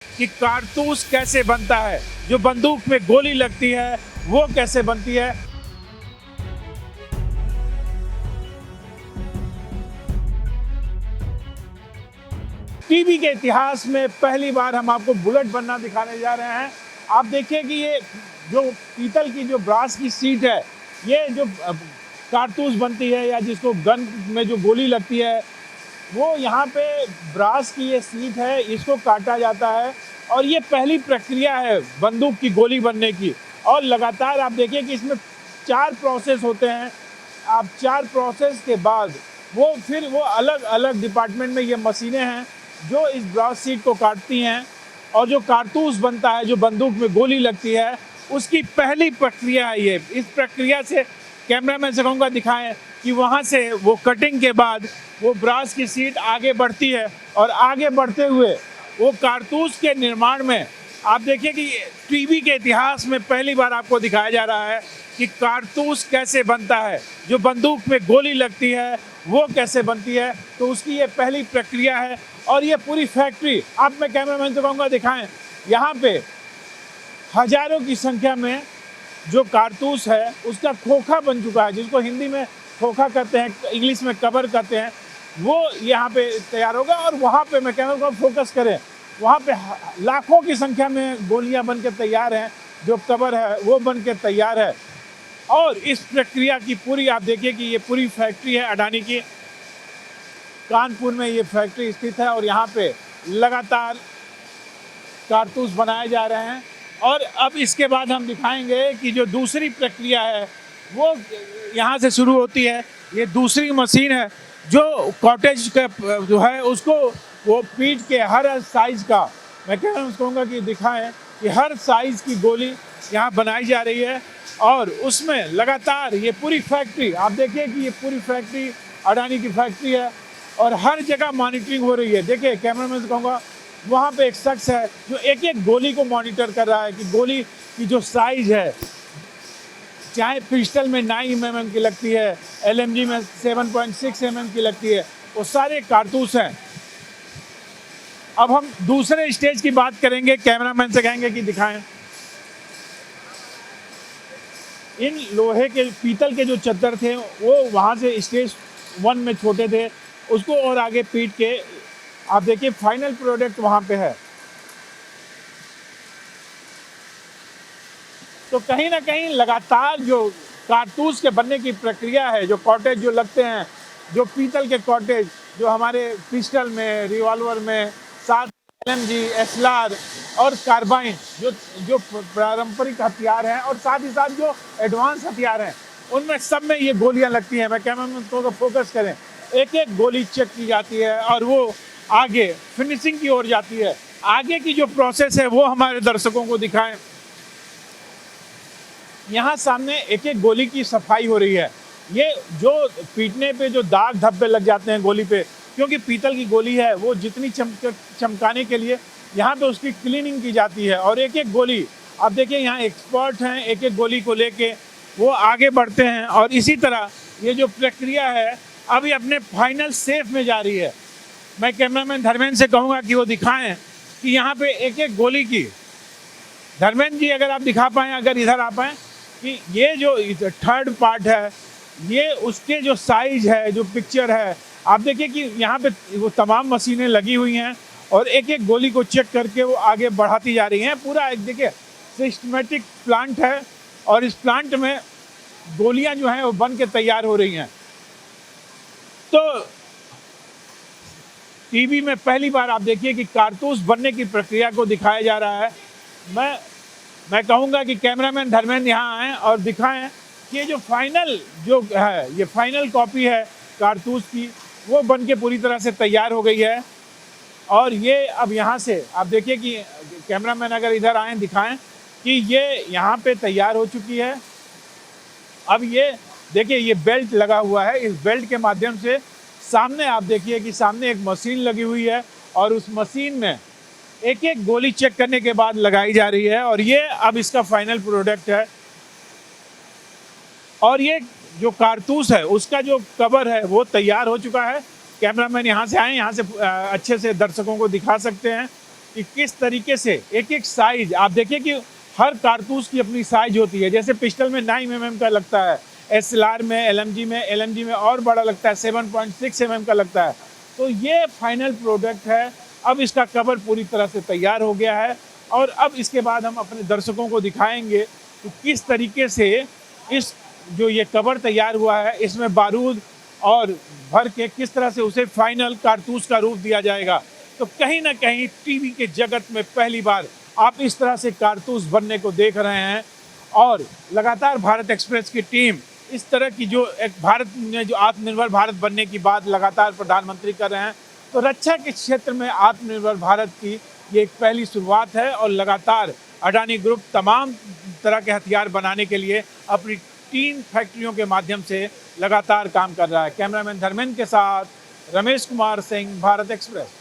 कि कारतूस कैसे बनता है, जो बंदूक में गोली लगती है वो कैसे बनती है। टीवी के इतिहास में पहली बार हम आपको बुलेट बनना दिखाने जा रहे हैं। आप देखिए कि ये जो पीतल की जो ब्रास की सीट है, ये जो कारतूस बनती है या जिसको गन में जो गोली लगती है, वो यहाँ पे ब्रास की ये सीट है, इसको काटा जाता है और ये पहली प्रक्रिया है बंदूक की गोली बनने की। और लगातार आप देखिए कि इसमें 4 प्रोसेस होते हैं। आप 4 प्रोसेस के बाद वो अलग अलग डिपार्टमेंट में ये मशीनें हैं जो इस ब्रास सीट को काटती हैं और जो कारतूस बनता है, जो बंदूक में गोली लगती है, उसकी पहली प्रक्रिया है ये। इस प्रक्रिया से कैमरामैन से कहूँगा दिखाएं कि वहाँ से वो कटिंग के बाद वो ब्रास की सीट आगे बढ़ती है और आगे बढ़ते हुए वो कारतूस के निर्माण में आप देखिए कि टीवी के इतिहास में पहली बार आपको दिखाया जा रहा है कि कारतूस कैसे बनता है, जो बंदूक में गोली लगती है वो कैसे बनती है। तो उसकी ये पहली प्रक्रिया है और ये पूरी फैक्ट्री आप मैं कैमरामैन से कहूँगा दिखाएं। यहाँ पे हजारों की संख्या में जो कारतूस है उसका खोखा बन चुका है, जिसको हिंदी में खोखा कहते हैं, इंग्लिश में कवर कहते हैं, वो यहाँ पे तैयार होगा। और वहाँ पे मैं कैमरा को फोकस करें, वहाँ पे लाखों की संख्या में गोलियाँ बन के तैयार हैं, जो कवर है वो बन के तैयार है। और इस प्रक्रिया की पूरी आप देखिए कि ये पूरी फैक्ट्री है अडानी की, कानपुर में ये फैक्ट्री स्थित है और यहाँ पे लगातार कारतूस बनाए जा रहे हैं। और अब इसके बाद हम दिखाएंगे कि जो दूसरी प्रक्रिया है वो यहाँ से शुरू होती है। ये दूसरी मशीन है जो कॉटेज का जो है उसको वो पीट के हर साइज़ का, मैं कहूँगा कि दिखाएं कि हर साइज़ की गोली यहाँ बनाई जा रही है। और उसमें लगातार ये पूरी फैक्ट्री आप देखिए कि ये पूरी फैक्ट्री अडानी की फैक्ट्री है और हर जगह मॉनिटरिंग हो रही है। देखिए कैमरामैन से कहूँगा वहाँ पे एक शख्स है जो एक एक गोली को मॉनिटर कर रहा है कि गोली की जो साइज़ है, चाहे पिस्टल में 9 mm की लगती है, LMG में 7.6 mm की लगती है, वो सारे कारतूस हैं। अब हम दूसरे स्टेज की बात करेंगे, कैमरामैन से कहेंगे कि दिखाएं। इन लोहे के पीतल के जो चद्दर थे वो वहाँ से स्टेज 1 में छोटे थे, उसको और आगे पीट के आप देखिए फाइनल प्रोडक्ट वहाँ पे है। तो कहीं ना कहीं लगातार जो कारतूस के बनने की प्रक्रिया है, जो कॉटेज जो लगते हैं, जो पीतल के कॉटेज जो हमारे पिस्टल में, रिवॉल्वर में, साथ LMG, SLR और कार्बाइन जो पारंपरिक हथियार हैं और साथ ही साथ जो एडवांस हथियार हैं, उनमें सब में ये गोलियां लगती हैं। मैं कैमरामैन को फोकस करें, एक एक गोली चेक की जाती है और वो आगे फिनिशिंग की ओर जाती है। आगे की जो प्रोसेस है वो हमारे दर्शकों को दिखाएं। यहाँ सामने एक एक गोली की सफाई हो रही है। ये जो पीटने पे जो दाग धब्बे लग जाते हैं गोली पे, क्योंकि पीतल की गोली है, वो जितनी चमकाने के लिए यहाँ पे उसकी क्लीनिंग की जाती है। और एक एक गोली आप देखिए यहाँ एक्सपर्ट हैं, एक एक गोली को लेके वो आगे बढ़ते हैं। और इसी तरह ये जो प्रक्रिया है अभी अपने फाइनल सेफ में जा रही है। मैं कैमरामैन धर्मेंद्र से कहूँगा कि वो दिखाएं कि यहाँ पे एक एक गोली की, धर्मेंद्र जी अगर आप दिखा पाएँ, अगर इधर आ पाएँ, कि ये जो थर्ड पार्ट है ये उसके जो साइज है, जो पिक्चर है, आप देखिए कि यहाँ पे वो तमाम मशीनें लगी हुई हैं और एक एक गोली को चेक करके वो आगे बढ़ाती जा रही हैं। पूरा एक देखिए सिस्टमेटिक प्लांट है और इस प्लांट में गोलियां जो हैं वो बन के तैयार हो रही हैं। तो टीवी में पहली बार आप देखिए कि कारतूस बनने की प्रक्रिया को दिखाया जा रहा है। मैं कहूँगा कि कैमरामैन धर्मेंद्र यहाँ आएँ और दिखाएं कि ये जो फाइनल जो है, ये फाइनल कॉपी है कारतूस की, वो बन के पूरी तरह से तैयार हो गई है। और ये अब यहाँ से आप देखिए कि कैमरामैन अगर इधर आएँ दिखाएं कि ये यहाँ पे तैयार हो चुकी है। अब ये देखिए ये बेल्ट लगा हुआ है, इस बेल्ट के माध्यम से सामने आप देखिए कि सामने एक मशीन लगी हुई है और उस मशीन में एक एक गोली चेक करने के बाद लगाई जा रही है। और ये अब इसका फाइनल प्रोडक्ट है। और ये जो कारतूस है उसका जो कवर है वो तैयार हो चुका है। कैमरामैन यहाँ से आए, यहाँ से अच्छे से दर्शकों को दिखा सकते हैं कि किस तरीके से एक एक साइज, आप देखिए कि हर कारतूस की अपनी साइज होती है। जैसे पिस्टल में 9 mm का लगता है, SLR में, LMG में और बड़ा लगता है, 7.6 mm का लगता है। तो ये फाइनल प्रोडक्ट है। अब इसका कवर पूरी तरह से तैयार हो गया है और अब इसके बाद हम अपने दर्शकों को दिखाएंगे कि किस तरीके से इस जो ये कवर तैयार हुआ है इसमें बारूद और भर के किस तरह से उसे फाइनल कारतूस का रूप दिया जाएगा। तो कहीं ना कहीं टीवी के जगत में पहली बार आप इस तरह से कारतूस बनने को देख रहे हैं और लगातार भारत एक्सप्रेस की टीम इस तरह की जो एक भारत में जो आत्मनिर्भर भारत बनने की बात लगातार प्रधानमंत्री कर रहे हैं, तो रक्षा के क्षेत्र में आत्मनिर्भर भारत की ये एक पहली शुरुआत है और लगातार अडानी ग्रुप तमाम तरह के हथियार बनाने के लिए अपनी 3 फैक्ट्रियों के माध्यम से लगातार काम कर रहा है। कैमरामैन धर्मेंद्र के साथ रमेश कुमार सिंह, भारत एक्सप्रेस।